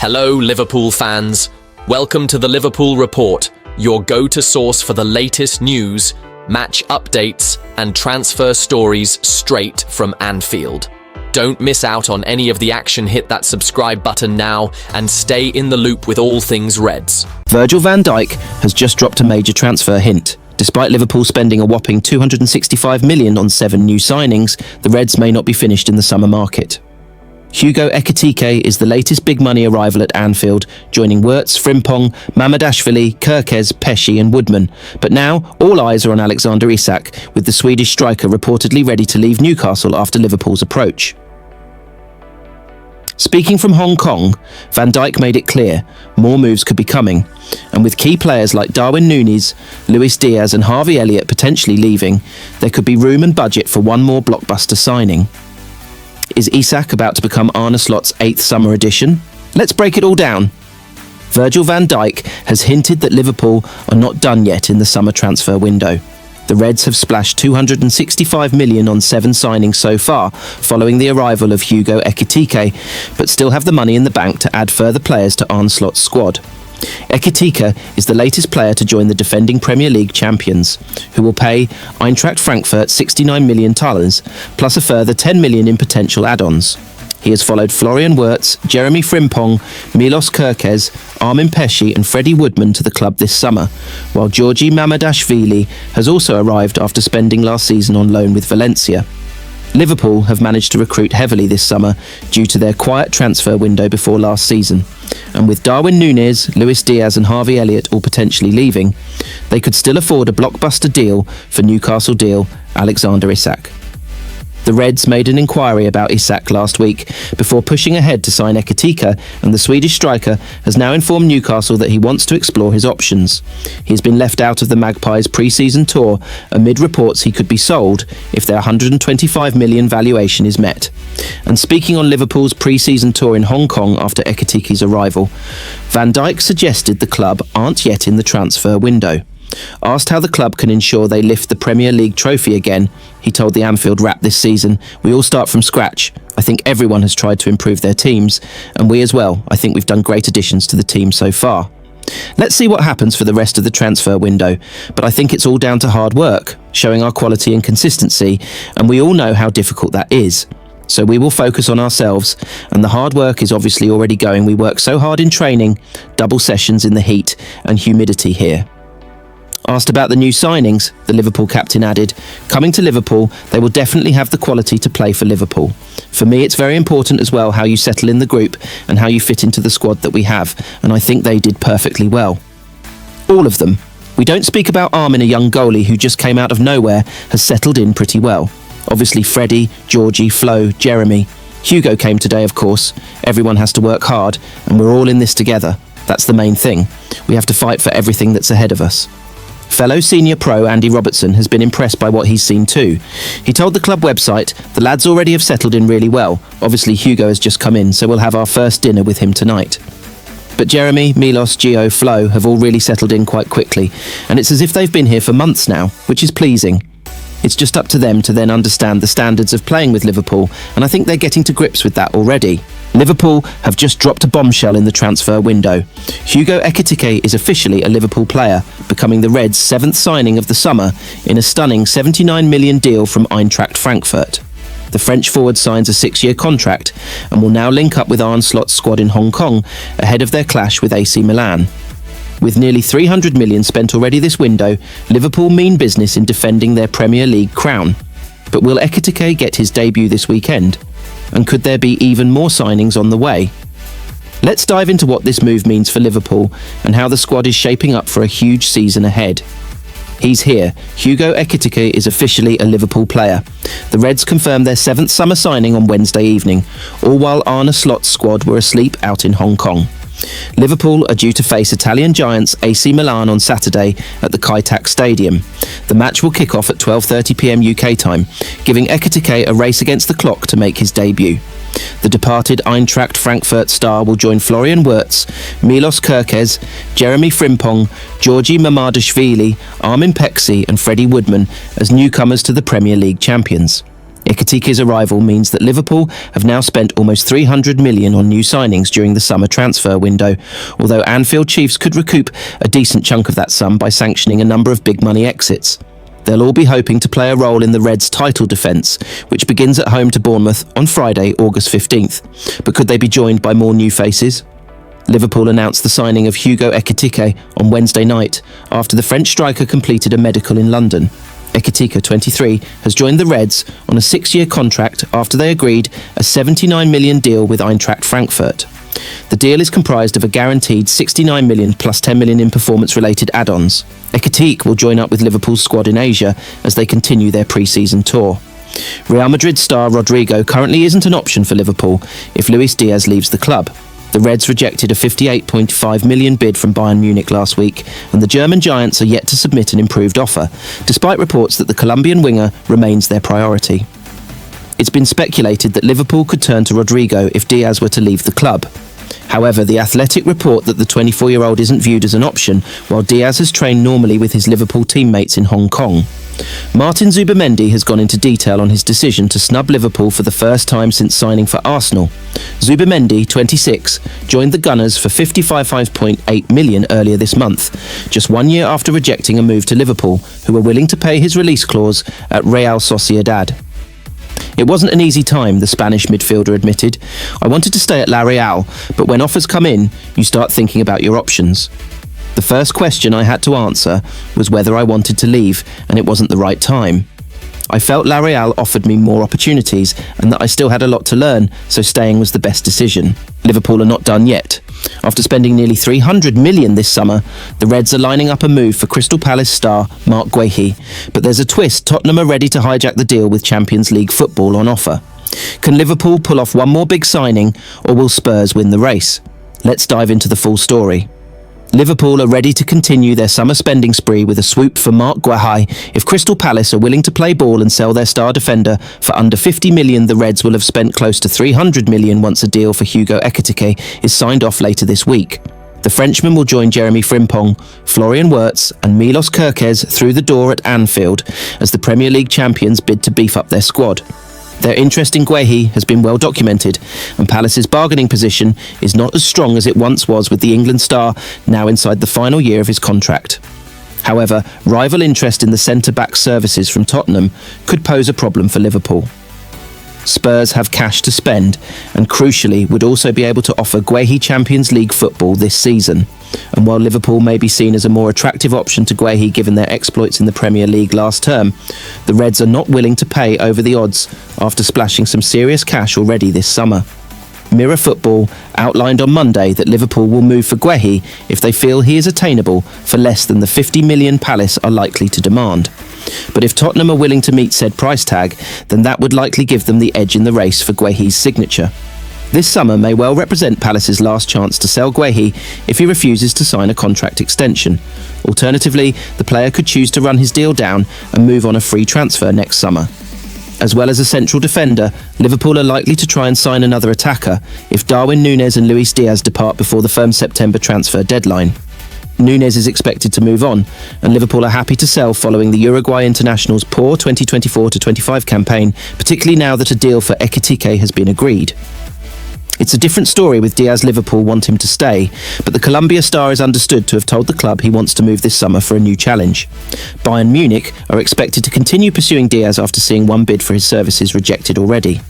Hello, Liverpool fans. Welcome to the Liverpool Report, your go-to source for the latest news, match updates, and transfer stories straight from Anfield. Don't miss out on any of the action. Hit that subscribe button now and stay in the loop with all things Reds. Virgil van Dijk has just dropped a major transfer hint. Despite Liverpool spending a whopping £265 million on 7 new signings, the Reds may not be finished in the summer market. Hugo Ekitike is the latest big money arrival at Anfield, joining Wirtz, Frimpong, Mamardashvili, Kerkez, Pesci and Woodman. But now, all eyes are on Alexander Isak, with the Swedish striker reportedly ready to leave Newcastle after Liverpool's approach. Speaking from Hong Kong, Van Dijk made it clear more moves could be coming, and with key players like Darwin Núñez, Luis Diaz and Harvey Elliott potentially leaving, there could be room and budget for one more blockbuster signing. Is Isak about to become Arne Slot's 8th summer edition? Let's break it all down. Virgil van Dijk has hinted that Liverpool are not done yet in the summer transfer window. The Reds have splashed £265 million on 7 signings so far, following the arrival of Hugo Ekitike, but still have the money in the bank to add further players to Arne Slot's squad. Ekitike is the latest player to join the defending Premier League champions, who will pay Eintracht Frankfurt £69 million, plus a further £10 million in potential add-ons. He has followed Florian Wirtz, Jeremy Frimpong, Milos Kerkez, Armin Pesci and Freddie Woodman to the club this summer, while Georgi Mamardashvili has also arrived after spending last season on loan with Valencia. Liverpool have managed to recruit heavily this summer due to their quiet transfer window before last season, and with Darwin Núñez, Luis Diaz and Harvey Elliott all potentially leaving, they could still afford a blockbuster deal for Newcastle deal Alexander Isak. The Reds made an inquiry about Isak last week before pushing ahead to sign Ekitike, and the Swedish striker has now informed Newcastle that he wants to explore his options. He has been left out of the Magpies pre-season tour amid reports he could be sold if their £125 million valuation is met. And speaking on Liverpool's pre-season tour in Hong Kong after Ekitike's arrival, Van Dijk suggested the club aren't yet in the transfer window. Asked how the club can ensure they lift the Premier League trophy again, he told the Anfield Wrap this season, "We all start from scratch. I think everyone has tried to improve their teams, and we as well. I think we've done great additions to the team so far. Let's see what happens for the rest of the transfer window, but I think it's all down to hard work, showing our quality and consistency, and we all know how difficult that is. So we will focus on ourselves, and the hard work is obviously already going. We work so hard in training, double sessions in the heat and humidity here." Asked about the new signings, the Liverpool captain added, "Coming to Liverpool, they will definitely have the quality to play for Liverpool. For me, it's very important as well how you settle in the group and how you fit into the squad that we have, and I think they did perfectly well. All of them. We don't speak about Armin, a young goalie who just came out of nowhere, has settled in pretty well. Obviously Freddie, Georgie, Flo, Jeremy. Hugo came today, of course. Everyone has to work hard, and we're all in this together. That's the main thing. We have to fight for everything that's ahead of us." Fellow senior pro Andy Robertson has been impressed by what he's seen too. He told the club website, "The lads already have settled in really well. Obviously Hugo has just come in, so we'll have our first dinner with him tonight. But Jeremy, Milos, Gio, Flo have all really settled in quite quickly, and it's as if they've been here for months now, which is pleasing. It's just up to them to then understand the standards of playing with Liverpool, and I think they're getting to grips with that already." Liverpool have just dropped a bombshell in the transfer window. Hugo Ekitike is officially a Liverpool player, becoming the Reds' 7th signing of the summer in a stunning £79 million deal from Eintracht Frankfurt. The French forward signs a 6-year contract and will now link up with Arne Slot's squad in Hong Kong ahead of their clash with AC Milan. With nearly £300 million spent already this window, Liverpool mean business in defending their Premier League crown. But will Ekitike get his debut this weekend? And could there be even more signings on the way? Let's dive into what this move means for Liverpool and how the squad is shaping up for a huge season ahead. He's here. Hugo Ekitike is officially a Liverpool player. The Reds confirmed their 7th summer signing on Wednesday evening, all while Arne Slot's squad were asleep out in Hong Kong. Liverpool are due to face Italian giants AC Milan on Saturday at the Kai Tak Stadium. The match will kick off at 12:30 p.m. UK time, giving Ekitike a race against the clock to make his debut. The departed Eintracht Frankfurt star will join Florian Wirtz, Milos Kerkez, Jeremy Frimpong, Georgi Mamardashvili, Armin Pesci and Freddie Woodman as newcomers to the Premier League champions. Ekitike's arrival means that Liverpool have now spent almost £300 million on new signings during the summer transfer window, although Anfield Chiefs could recoup a decent chunk of that sum by sanctioning a number of big money exits. They'll all be hoping to play a role in the Reds' title defence, which begins at home to Bournemouth on Friday, August 15th. But could they be joined by more new faces? Liverpool announced the signing of Hugo Ekitike on Wednesday night after the French striker completed a medical in London. Ekitike, 23, has joined the Reds on a 6-year contract after they agreed a £79 million deal with Eintracht Frankfurt. The deal is comprised of a guaranteed £69 million plus £10 million in performance-related add-ons. Ekitike will join up with Liverpool's squad in Asia as they continue their pre-season tour. Real Madrid star Rodrigo currently isn't an option for Liverpool if Luis Diaz leaves the club. The Reds rejected a £58.5 million bid from Bayern Munich last week, and the German giants are yet to submit an improved offer, despite reports that the Colombian winger remains their priority. It's been speculated that Liverpool could turn to Rodrigo if Diaz were to leave the club. However, The Athletic report that the 24-year-old isn't viewed as an option, while Diaz has trained normally with his Liverpool teammates in Hong Kong. Martin Zubimendi has gone into detail on his decision to snub Liverpool for the first time since signing for Arsenal. Zubimendi, 26, joined the Gunners for £55.8 million earlier this month, just 1 year after rejecting a move to Liverpool, who were willing to pay his release clause at Real Sociedad. It wasn't an easy time, the Spanish midfielder admitted. I wanted to stay at La Real, but when offers come in, you start thinking about your options. The first question I had to answer was whether I wanted to leave, and it wasn't the right time. I felt La Real offered me more opportunities and that I still had a lot to learn, so staying was the best decision. Liverpool are not done yet. After spending nearly £300 million this summer, the Reds are lining up a move for Crystal Palace star Mark Guehi, but there's a twist. Tottenham are ready to hijack the deal with Champions League football on offer. Can Liverpool pull off one more big signing, or will Spurs win the race? Let's dive into the full story. Liverpool are ready to continue their summer spending spree with a swoop for Mark Guehi. If Crystal Palace are willing to play ball and sell their star defender for under £50 million, the Reds will have spent close to £300 million once a deal for Hugo Ekitike is signed off later this week. The Frenchman will join Jeremy Frimpong, Florian Wirtz and Milos Kerkez through the door at Anfield as the Premier League champions bid to beef up their squad. Their interest in Guehi has been well documented, and Palace's bargaining position is not as strong as it once was, with the England star now inside the final year of his contract. However, rival interest in the centre-back services from Tottenham could pose a problem for Liverpool. Spurs have cash to spend and, crucially, would also be able to offer Guehi Champions League football this season. And while Liverpool may be seen as a more attractive option to Guehi given their exploits in the Premier League last term, the Reds are not willing to pay over the odds after splashing some serious cash already this summer. Mirror Football outlined on Monday that Liverpool will move for Guehi if they feel he is attainable for less than the £50 million Palace are likely to demand. But if Tottenham are willing to meet said price tag, then that would likely give them the edge in the race for Guehi's signature. This summer may well represent Palace's last chance to sell Guehi if he refuses to sign a contract extension. Alternatively, the player could choose to run his deal down and move on a free transfer next summer. As well as a central defender, Liverpool are likely to try and sign another attacker if Darwin Núñez and Luis Diaz depart before the firm September transfer deadline. Núñez is expected to move on, and Liverpool are happy to sell following the Uruguay international's poor 2024-25 campaign, particularly now that a deal for Ekitike has been agreed. It's a different story with Diaz. Liverpool want him to stay, but the Colombia star is understood to have told the club he wants to move this summer for a new challenge. Bayern Munich are expected to continue pursuing Diaz after seeing one bid for his services rejected already.